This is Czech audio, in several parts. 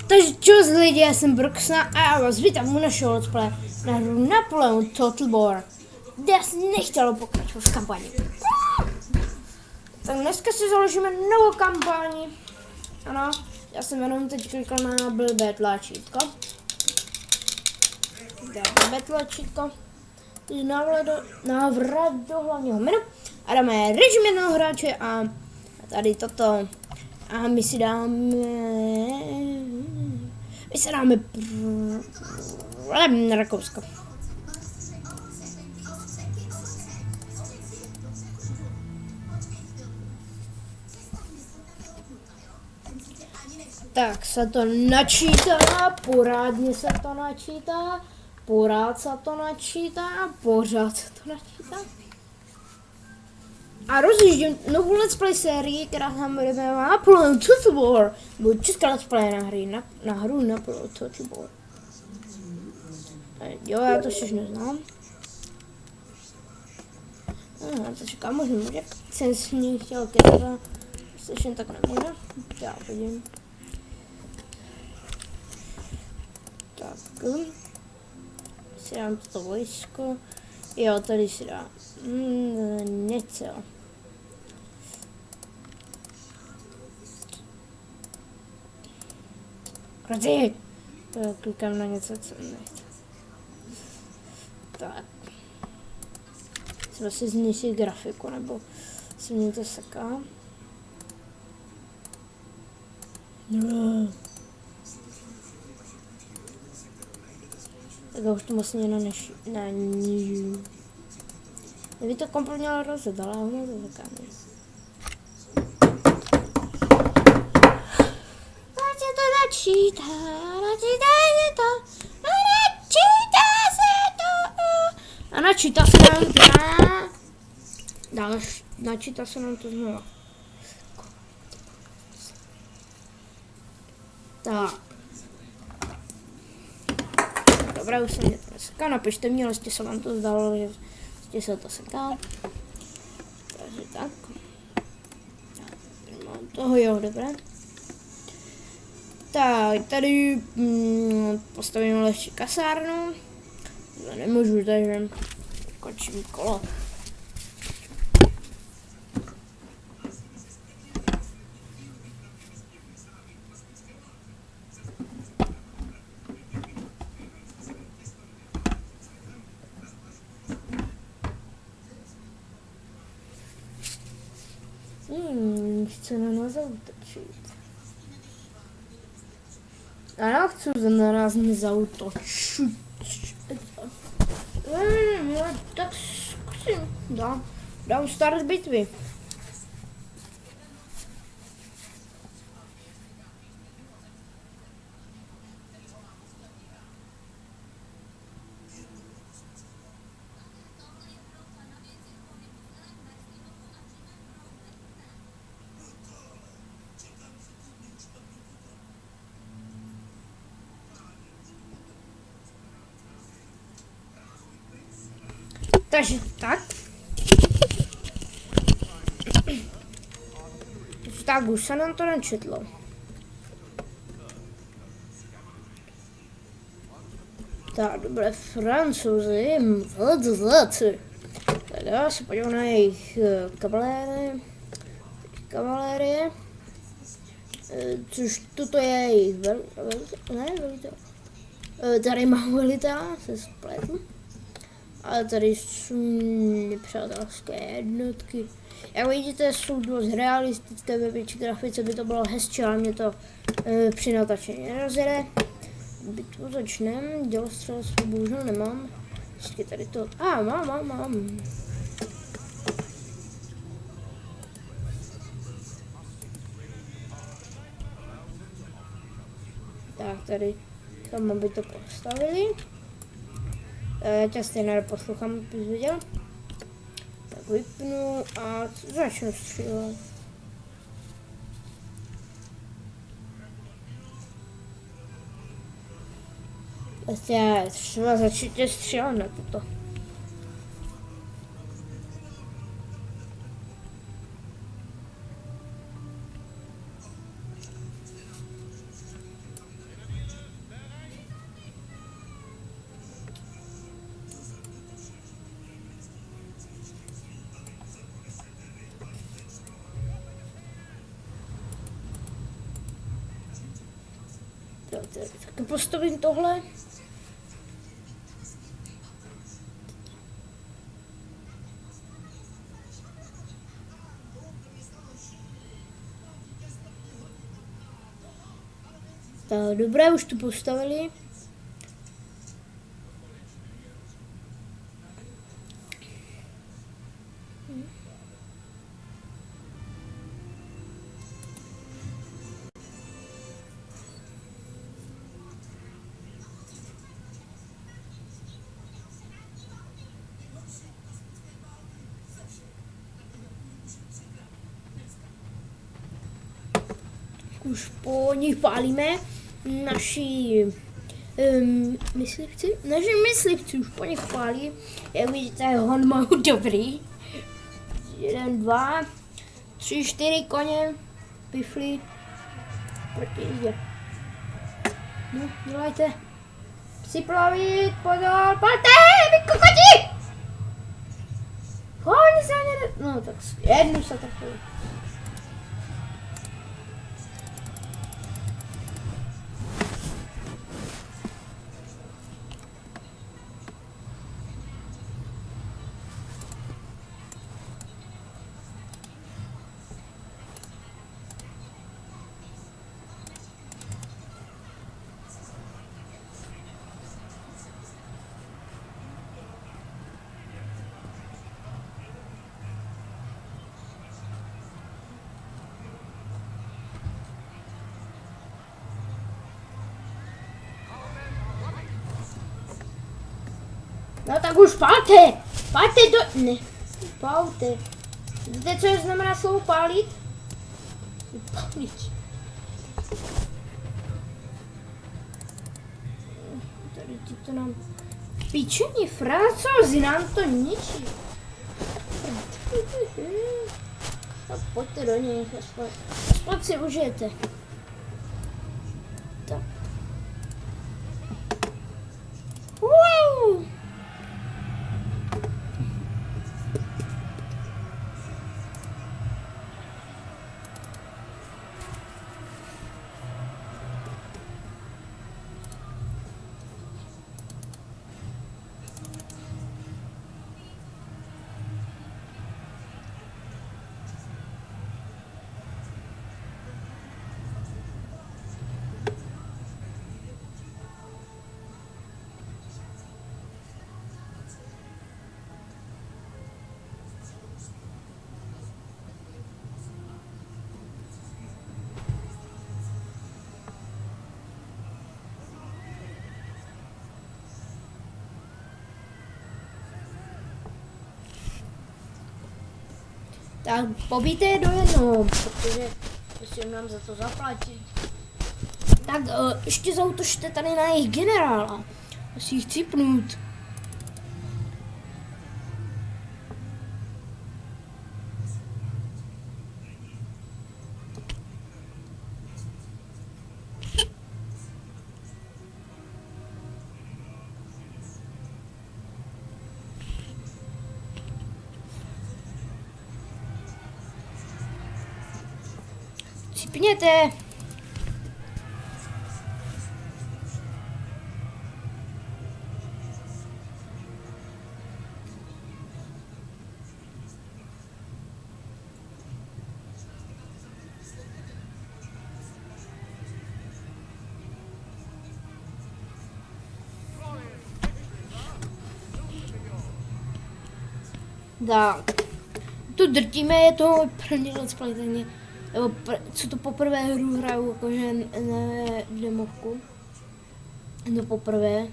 Takže čus lidi, já jsem Broxna a já vás vítám u našeho let's play na hru Napoleon Total War, kde já jsem nechtěla pokračovat v kampani. Tak dneska si založíme novou kampani. Ano, já jsem jenom teď klikl na blbé tlačítko. Blbé tlačítko. Návrat do hlavního menu. A dáme režim jednoho hráče a tady toto. A my si dáme Rakousko. Tak se to načítá, porádně se to načítá, pořád se to načítá, pořád se to načítá. A rozjíždím novou let's play sérii, která se bude jmenovat Napoleon Total War. Bude česká let's play na hru Napoleon Total War. Jo, já to ještě neznám. To čeká, možná, jsem s ní chtěl kecat, slyším tak nemůže. Já vidím. Tak, si dám toto vojsko. Jo, tady si dám něco. Krati! Klikám na něco, co nechci. Tak. Třeba si zničit grafiku, nebo si mě to seká. No. Tak já už to vlastně na nížu. Kdyby to kompletně rozjet, ale ono to zakáže. Načítá se nám to znovu. Tak. Dobrá, už se mě to neseká. Napište mě, jestli se vám to zdalo, že se to seká. Takže tak. Mám toho, jo, dobré. Tak, tady postavím lehčí kasárnu. To nemůžu, takže kočím kolo. Chce na nás zautočit. A já chci na nás nezautočit. Tak zkusím. Dám start bitvy. Takže tak. Tak už se nám to nečetlo. Tak, dobré, Francouzi, vlci. Tak já se podívám na jejich kavalérie. Což toto je jejich velitel. Tady mám velitela, se spletl. Ale tady jsou nepřátelské jednotky. Jak vidíte, jsou dost realistické, ve větší grafice by to bylo hezčí, ale mě to při natáčení nerozjede. Bitvu začneme, dělostřelství bohužel nemám. Vždycky tady to, mám. Tak tady, tam aby to postavili. Já tě stejně neposlouchám, abys viděl. Tak vypnu a začnu střílet. Vlastně třeba začít střílet na toto. Tak postavím tohle. Tak, dobré, už tu postavili. Už po nich pálíme naši myslivci. Naši myslivci už po nich pálí. Jak vidíte, hon mají dobrý. 1, 2, 3, 4 koně. Pifli. Proti jízdě. No, dělajte. Psi plavit, pozor, palte, vy kokoti! Oni se ani no tak jednu se takový. No tak už pálte! Pálte do... Ne. Pálte. Víte, co znamená slovo pálit? Pálit. Tady to nám... Pičení Francouzi nám to ničí. Tak pojďte do nich, aspoň si užijete. Tak. Wow. Tak pobíte je do jednoho, protože musím nám za to zaplatit. Tak ještě zautočte tady na jejich generála. Musí jich cipnout. Cipněte. Tak, tu drtíme, je to první let's play, co to poprvé hru hraju, jakože ne demovku. No poprvé.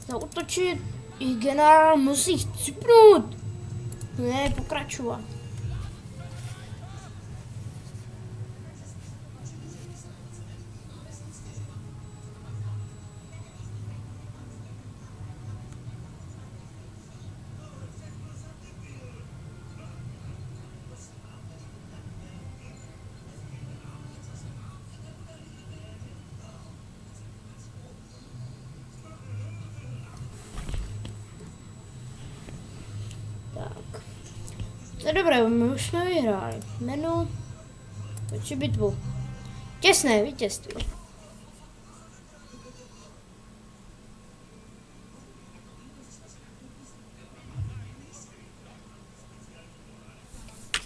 Zautočit, jejich generál musí cipnout. Ne, pokračovat. To je dobré, my už jsme vyhráli. Menu. Točí bitvu. Těsné vítězství.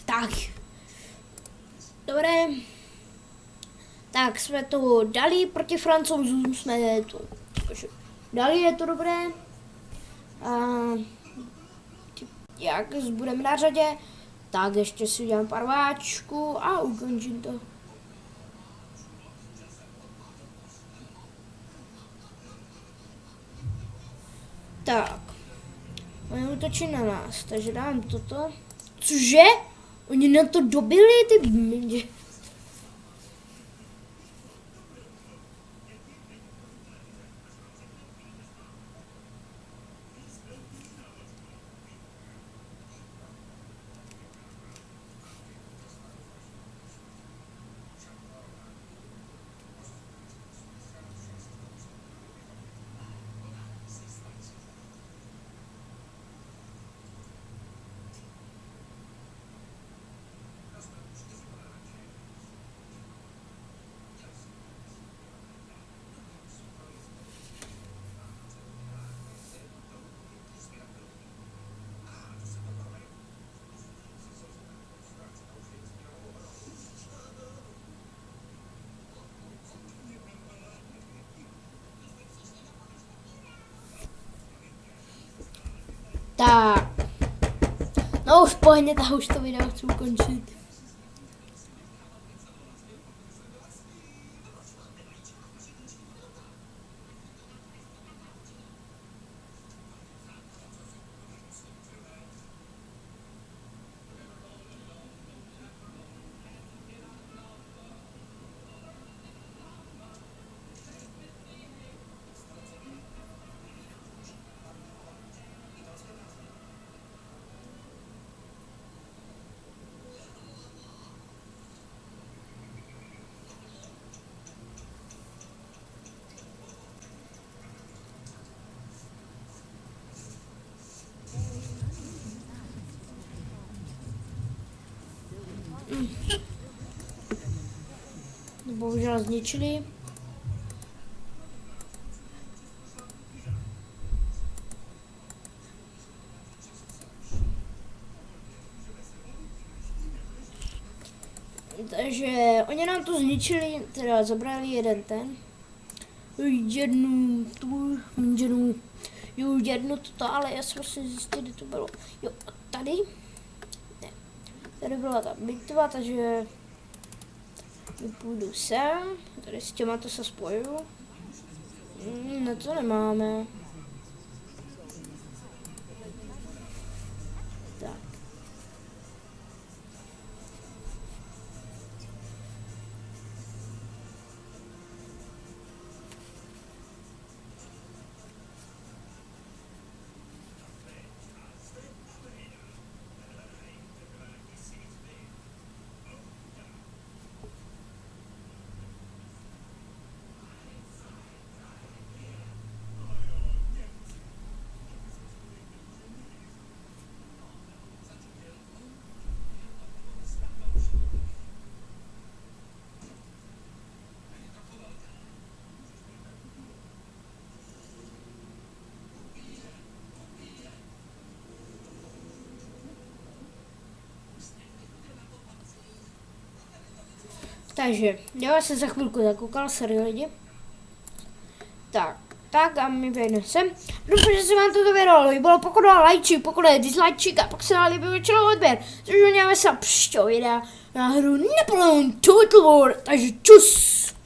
Tak. Dobré. Tak jsme to dali proti Francouzům, jsme to dali, je to dobré. A jak budeme na řadě, tak ještě si udělám pár váčků a ukončím to. Tak. Oni útočí na nás, takže dám toto. Cože? Oni na to dobili, ty bmdě. Tak. No už pohodně, tak už to video chci ukončit. Bohužel zničili. Takže oni nám to zničili, teda zabrali jeden ten. Jednu toto, ale já jsem si zjistil, kde to bylo. Jo, tady? Ne. Tady byla ta bitva, takže půjdu sem, tady s těma to se spojuju. Ne, to nemáme. Tak. Takže, já se za chvilku zakoukal, sorry lidi. Tak a my vejdeme sem. Doufám, že se vám toto video líbilo, pokud dá lajčík, pokud je dislajčík a pak se vám líbí většinou odběr. Takže uděláme se příštího videa na hru Napoleon Total War, takže čus!